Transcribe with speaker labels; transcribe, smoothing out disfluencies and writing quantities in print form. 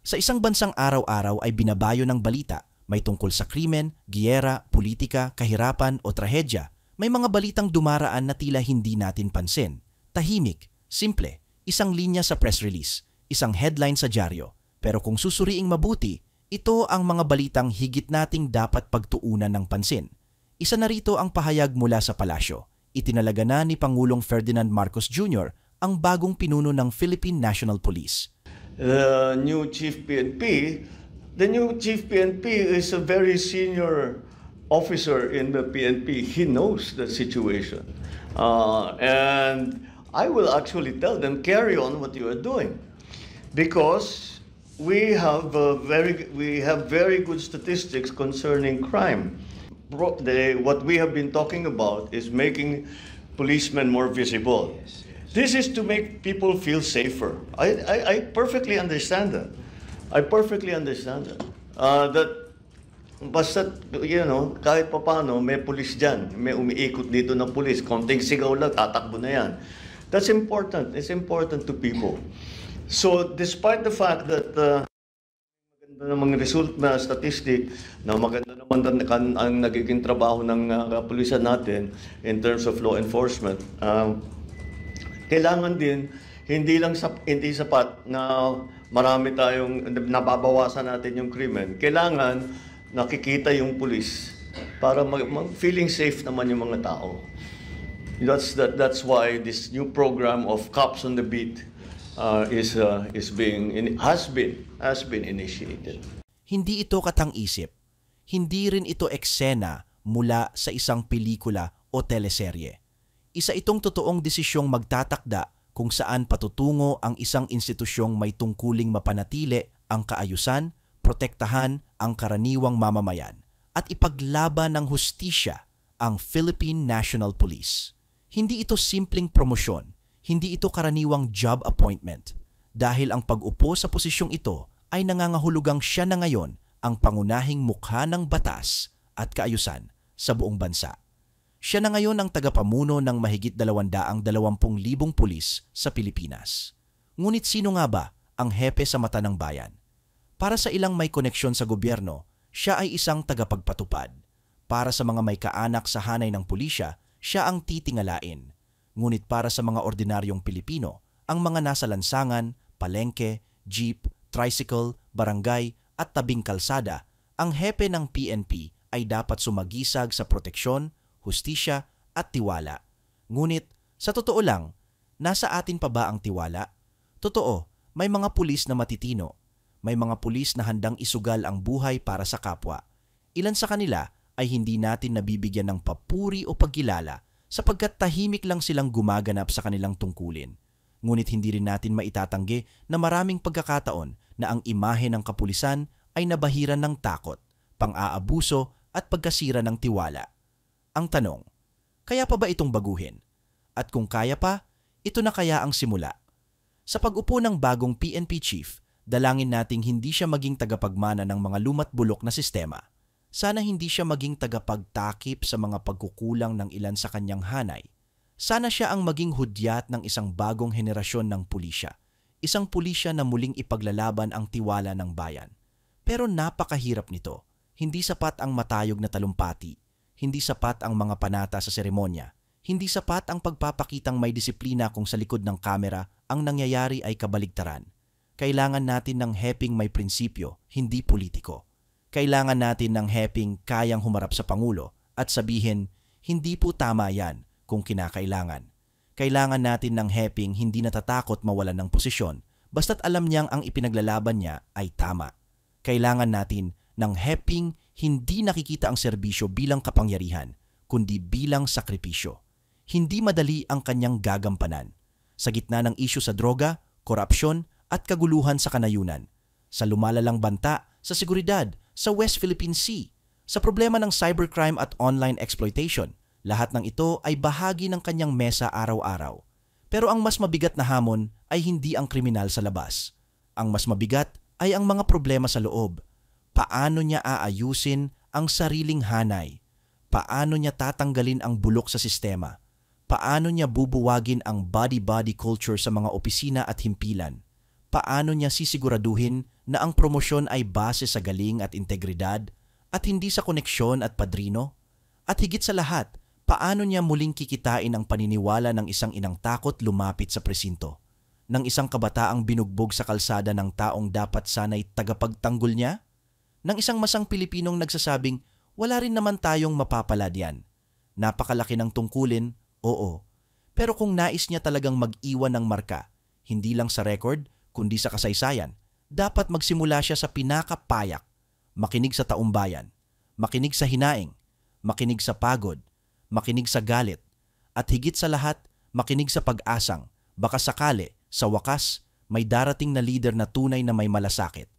Speaker 1: Sa isang bansang araw-araw ay binabayo ng balita, may tungkol sa krimen, giyera, politika, kahirapan o trahedya. May mga balitang dumaraan na tila hindi natin pansin. Tahimik, simple, isang linya sa press release, isang headline sa dyaryo. Pero kung susuriing mabuti, ito ang mga balitang higit nating dapat pagtuunan ng pansin. Isa na rito ang pahayag mula sa palasyo. Itinalaga na ni Pangulong Ferdinand Marcos Jr. ang bagong pinuno ng Philippine National Police.
Speaker 2: The new Chief PNP is a very senior officer in the PNP. He knows the situation. And I will actually tell them, carry on what you are doing. Because we have very good statistics concerning crime. What we have been talking about is making policemen more visible. Yes. This is to make people feel safer. I perfectly understand that. I perfectly understand that. That basta, kahit papano, may pulis dyan. May umiikot dito na pulis. Konting sigaw lang, tatakbo na yan. That's important. It's important to people. So, despite the fact that maganda namang result na statistic, na maganda naman ang nagiging trabaho ng kapulisan natin in terms of law enforcement, kailangan din, hindi sapat na marami tayong nababawasan natin yung krimen. Kailangan nakikita yung pulis para feeling safe naman yung mga tao. That's why this new program of Cops on the Beat has been initiated.
Speaker 1: Hindi ito katang-isip. Hindi rin ito eksena mula sa isang pelikula o teleserye. Isa itong totoong desisyong magtatakda kung saan patutungo ang isang institusyong may tungkuling mapanatili ang kaayusan, protektahan ang karaniwang mamamayan, at ipaglaban ng hustisya ang Philippine National Police. Hindi ito simpleng promosyon, hindi ito karaniwang job appointment, dahil ang pag-upo sa posisyong ito ay nangangahulugang siya na ngayon ang pangunahing mukha ng batas at kaayusan sa buong bansa. Siya na ngayon ang tagapamuno ng mahigit 220,000 pulis sa Pilipinas. Ngunit sino nga ba ang hepe sa mata ng bayan? Para sa ilang may koneksyon sa gobyerno, siya ay isang tagapagpatupad. Para sa mga may kaanak sa hanay ng pulisya, siya ang titingalain. Ngunit para sa mga ordinaryong Pilipino, ang mga nasa lansangan, palengke, jeep, tricycle, barangay at tabing kalsada, ang hepe ng PNP ay dapat sumagisag sa proteksyon, hustisya at tiwala. Ngunit, sa totoo lang, nasa atin pa ba ang tiwala? Totoo, may mga pulis na matitino. May mga pulis na handang isugal ang buhay para sa kapwa. Ilan sa kanila ay hindi natin nabibigyan ng papuri o pagkilala sapagkat tahimik lang silang gumaganap sa kanilang tungkulin. Ngunit hindi rin natin maitatanggi na maraming pagkakataon na ang imahe ng kapulisan ay nabahiran ng takot, pang-aabuso at pagkasira ng tiwala. Ang tanong, kaya pa ba itong baguhin? At kung kaya pa, ito na kaya ang simula? Sa pag-upo ng bagong PNP chief, dalangin nating hindi siya maging tagapagmana ng mga lumat bulok na sistema. Sana hindi siya maging tagapagtakip sa mga pagkukulang ng ilan sa kanyang hanay. Sana siya ang maging hudyat ng isang bagong henerasyon ng pulisya. Isang pulisya na muling ipaglalaban ang tiwala ng bayan. Pero napakahirap nito. Hindi sapat ang matayog na talumpati. Hindi sapat ang mga panata sa seremonya. Hindi sapat ang pagpapakitang may disiplina kung sa likod ng kamera ang nangyayari ay kabaligtaran. Kailangan natin ng heping may prinsipyo, hindi politiko. Kailangan natin ng heping kayang humarap sa Pangulo at sabihin, hindi po tama yan kung kinakailangan. Kailangan natin ng heping hindi natatakot mawalan ng posisyon basta't alam niyang ang ipinaglalaban niya ay tama. Kailangan natin ng heping hindi nakikita ang serbisyo bilang kapangyarihan, kundi bilang sakripisyo. Hindi madali ang kanyang gagampanan. Sa gitna ng isyu sa droga, korupsyon at kaguluhan sa kanayunan, sa lumalalang banta, sa seguridad, sa West Philippine Sea, sa problema ng cybercrime at online exploitation, lahat ng ito ay bahagi ng kanyang mesa araw-araw. Pero ang mas mabigat na hamon ay hindi ang kriminal sa labas. Ang mas mabigat ay ang mga problema sa loob. Paano niya aayusin ang sariling hanay? Paano niya tatanggalin ang bulok sa sistema? Paano niya bubuwagin ang body-body culture sa mga opisina at himpilan? Paano niya sisiguraduhin na ang promosyon ay base sa galing at integridad at hindi sa koneksyon at padrino? At higit sa lahat, paano niya muling kikitain ang paniniwala ng isang inang takot lumapit sa presinto? Ng isang kabataang binugbog sa kalsada ng taong dapat sana'y tagapagtanggol niya? Ng isang masang Pilipinong nagsasabing, wala rin naman tayong mapapala diyan. Napakalaki ng tungkulin, oo. Pero kung nais niya talagang mag-iwan ng marka, hindi lang sa record, kundi sa kasaysayan, dapat magsimula siya sa pinakapayak, makinig sa taumbayan, makinig sa hinaing, makinig sa pagod, makinig sa galit, at higit sa lahat, makinig sa pag-asang, baka sakali, sa wakas, may darating na leader na tunay na may malasakit.